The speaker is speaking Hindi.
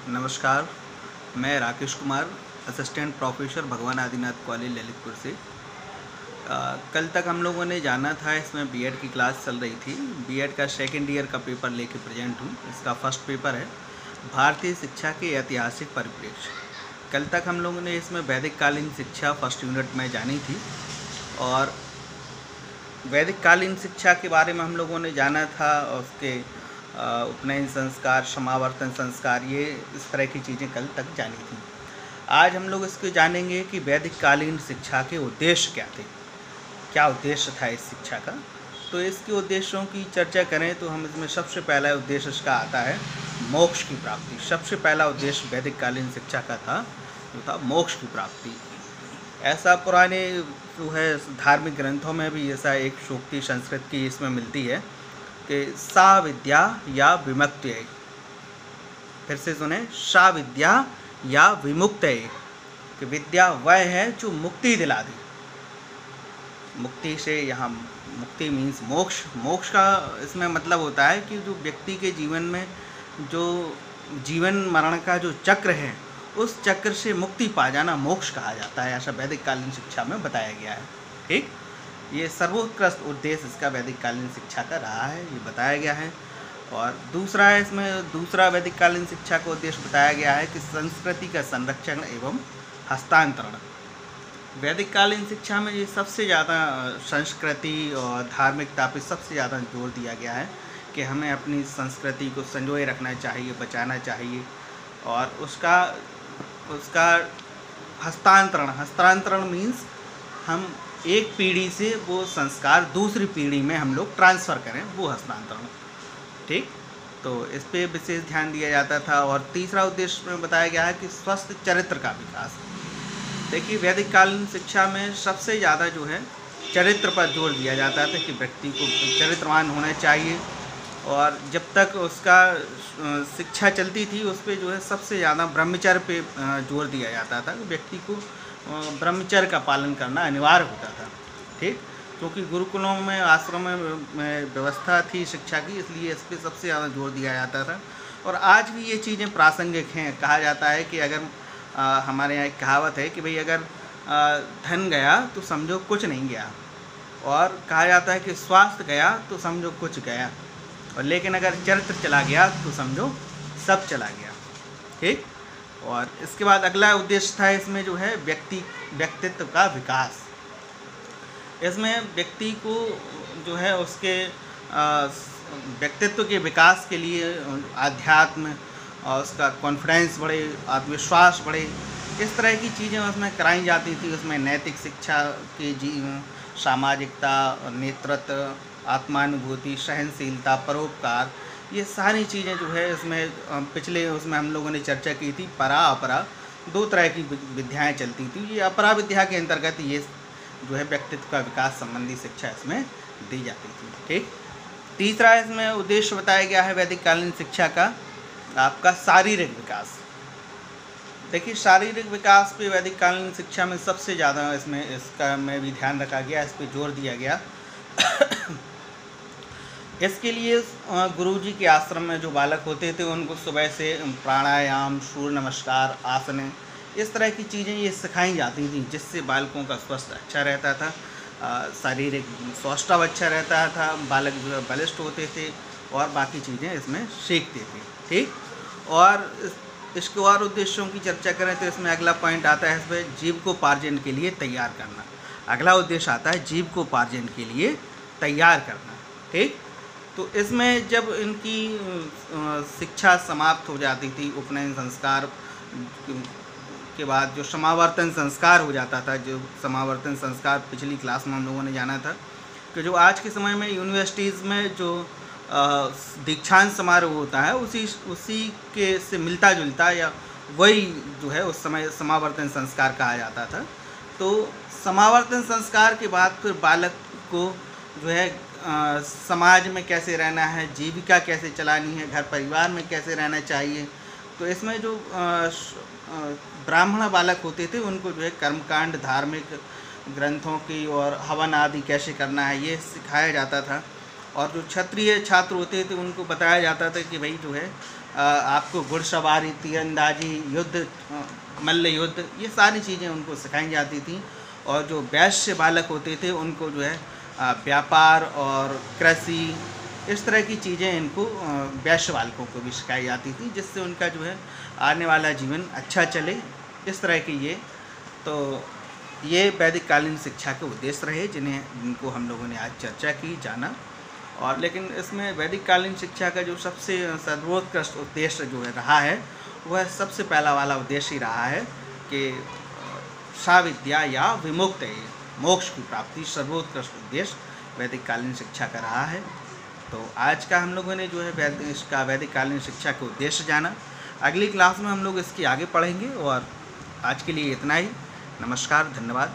नमस्कार, मैं राकेश कुमार, असिस्टेंट प्रोफेसर भगवान आदिनाथ कॉलेज ललितपुर से। कल तक हम लोगों ने जाना था, इसमें बीएड की क्लास चल रही थी। बीएड का सेकेंड ईयर का पेपर लेके प्रेजेंट हूँ। इसका फर्स्ट पेपर है भारतीय शिक्षा के ऐतिहासिक परिप्रेक्ष्य। कल तक हम लोगों ने इसमें वैदिक कालीन शिक्षा फर्स्ट यूनिट में जानी थी और वैदिक कालीन शिक्षा के बारे में हम लोगों ने जाना था। उसके उपनयन संस्कार, समावर्तन संस्कार, ये इस तरह की चीज़ें कल तक जानी थी। आज हम लोग इसको जानेंगे कि वैदिक कालीन शिक्षा के उद्देश्य क्या थे, क्या उद्देश्य था इस शिक्षा का। तो इसके उद्देश्यों की चर्चा करें तो हम इसमें सबसे पहला उद्देश्य इसका आता है मोक्ष की प्राप्ति। सबसे पहला उद्देश्य वैदिक कालीन शिक्षा का था जो था मोक्ष की प्राप्ति। ऐसा पुराने जो है धार्मिक ग्रंथों में भी ऐसा एक सूक्ति संस्कृत की इसमें मिलती है कि सा विद्या या विमुक्तये। फिर से सुने, सा विद्या या विमुक्तये, कि विद्या वह है जो मुक्ति दिला दे। मुक्ति से यहाँ मुक्ति मीन्स मोक्ष। मोक्ष का इसमें मतलब होता है कि जो व्यक्ति के जीवन में जो जीवन मरण का जो चक्र है, उस चक्र से मुक्ति पा जाना मोक्ष कहा जाता है। ऐसा वैदिक कालीन शिक्षा में बताया गया है। ठीक, ये सर्वोत्कृष्ट उद्देश्य इसका वैदिक कालीन शिक्षा का रहा है, ये बताया गया है। और दूसरा है, इसमें दूसरा वैदिक कालीन शिक्षा का उद्देश्य बताया गया है कि संस्कृति का संरक्षण एवं हस्तांतरण। वैदिक कालीन शिक्षा में ये सबसे ज़्यादा संस्कृति और धार्मिकता पर सबसे ज़्यादा जोर दिया गया है कि हमें अपनी संस्कृति को संजोए रखना चाहिए, बचाना चाहिए। और उसका हस्तांतरण मीन्स हम एक पीढ़ी से वो संस्कार दूसरी पीढ़ी में हम लोग ट्रांसफ़र करें, वो हस्तांतरण। ठीक, तो इस पे विशेष ध्यान दिया जाता था। और तीसरा उद्देश्य में बताया गया है कि स्वस्थ चरित्र का विकास। देखिए, वैदिक कालीन शिक्षा में सबसे ज़्यादा जो है चरित्र पर जोर दिया जाता था कि व्यक्ति को चरित्रवान होना चाहिए। और जब तक उसका शिक्षा चलती थी उस पर जो है सबसे ज़्यादा ब्रह्मचर्य पे जोर दिया जाता था। व्यक्ति को ब्रह्मचर्य का पालन करना अनिवार्य होता था। ठीक, क्योंकि गुरुकुलों में, आश्रम में व्यवस्था थी शिक्षा की, इसलिए इस पर सबसे ज़्यादा जोर दिया जाता था। और आज भी ये चीज़ें प्रासंगिक हैं। कहा जाता है कि अगर हमारे यहाँ एक कहावत है कि भाई अगर धन गया तो समझो कुछ नहीं गया, और कहा जाता है कि स्वास्थ्य गया तो समझो कुछ गया, और लेकिन अगर चरित्र चला गया तो समझो सब चला गया। ठीक, और इसके बाद अगला उद्देश्य था इसमें जो है व्यक्तित्व का विकास। इसमें व्यक्ति को जो है उसके व्यक्तित्व के विकास के लिए आध्यात्म और उसका कॉन्फिडेंस बढ़े, आत्मविश्वास बढ़े, इस तरह की चीज़ें उसमें कराई जाती थी। उसमें नैतिक शिक्षा के सामाजिकता, नेतृत्व, आत्मानुभूति, सहनशीलता, परोपकार, ये सारी चीज़ें जो है इसमें पिछले उसमें हम लोगों ने चर्चा की थी। परा अपरा दो तरह की विद्याएं चलती थी। ये अपरा विद्या के अंतर्गत ये जो है व्यक्तित्व का विकास संबंधी शिक्षा इसमें दी जाती थी। ठीक, तीसरा इसमें उद्देश्य बताया गया है वैदिक कालीन शिक्षा का आपका शारीरिक विकास। देखिए, शारीरिक विकास पे वैदिक कालीन शिक्षा में सबसे ज़्यादा इसका में भी ध्यान रखा गया, इस पर जोर दिया गया। इसके लिए गुरुजी के आश्रम में जो बालक होते थे उनको सुबह से प्राणायाम, सूर्य नमस्कार, आसन, इस तरह की चीज़ें ये सिखाई जाती थी, जिससे बालकों का स्वास्थ्य अच्छा रहता था, शारीरिक सौष्ठव अच्छा रहता था, बालक जो है बलिष्ठ होते थे और बाकी चीज़ें इसमें सीखते थे। ठीक, और इसके और उद्देश्यों की चर्चा करें तो इसमें अगला पॉइंट आता है इसमें जीविकोपार्जन के लिए तैयार करना। अगला उद्देश्य आता है जीविकोपार्जन के लिए तैयार करना। ठीक, तो इसमें जब इनकी शिक्षा समाप्त हो जाती थी, उपनयन संस्कार के बाद जो समावर्तन संस्कार हो जाता था, जो समावर्तन संस्कार पिछली क्लास में हम लोगों ने जाना था कि जो आज के समय में यूनिवर्सिटीज़ में जो दीक्षांत समारोह होता है उसी के से मिलता जुलता या वही जो है उस समय समावर्तन संस्कार कहा जाता था। तो समावर्तन संस्कार के बाद फिर बालक को जो है समाज में कैसे रहना है, जीविका कैसे चलानी है, घर परिवार में कैसे रहना चाहिए। तो इसमें जो ब्राह्मण बालक होते थे उनको जो है कर्मकांड, धार्मिक ग्रंथों की और हवन आदि कैसे करना है ये सिखाया जाता था। और जो क्षत्रिय छात्र होते थे उनको बताया जाता था कि भाई जो है आपको घुड़सवारी, तीरंदाजी, युद्ध, मल्ल युद्ध, ये सारी चीज़ें उनको सिखाई जाती थी। और जो वैश्य बालक होते थे उनको जो है व्यापार और कृषि, इस तरह की चीज़ें इनको वैश्य बालकों को भी सिखाई जाती थी, जिससे उनका जो है आने वाला जीवन अच्छा चले। इस तरह की ये वैदिक कालीन शिक्षा के उद्देश्य रहे जिनको हम लोगों ने आज चर्चा की, जाना। और लेकिन इसमें वैदिक कालीन शिक्षा का जो सबसे सर्वोत्कृष्ट उद्देश्य जो है रहा है, वह सबसे पहला वाला उद्देश्य ही रहा है कि साविद्या या विमुक्त मोक्ष की प्राप्ति सर्वोत्कृष्ट उद्देश्य वैदिक कालीन शिक्षा का रहा है। तो आज का हम लोगों ने जो है इसका वैदिक कालीन शिक्षा के उद्देश्य जाना। अगली क्लास में हम लोग इसकी आगे पढ़ेंगे और आज के लिए इतना ही। नमस्कार, धन्यवाद।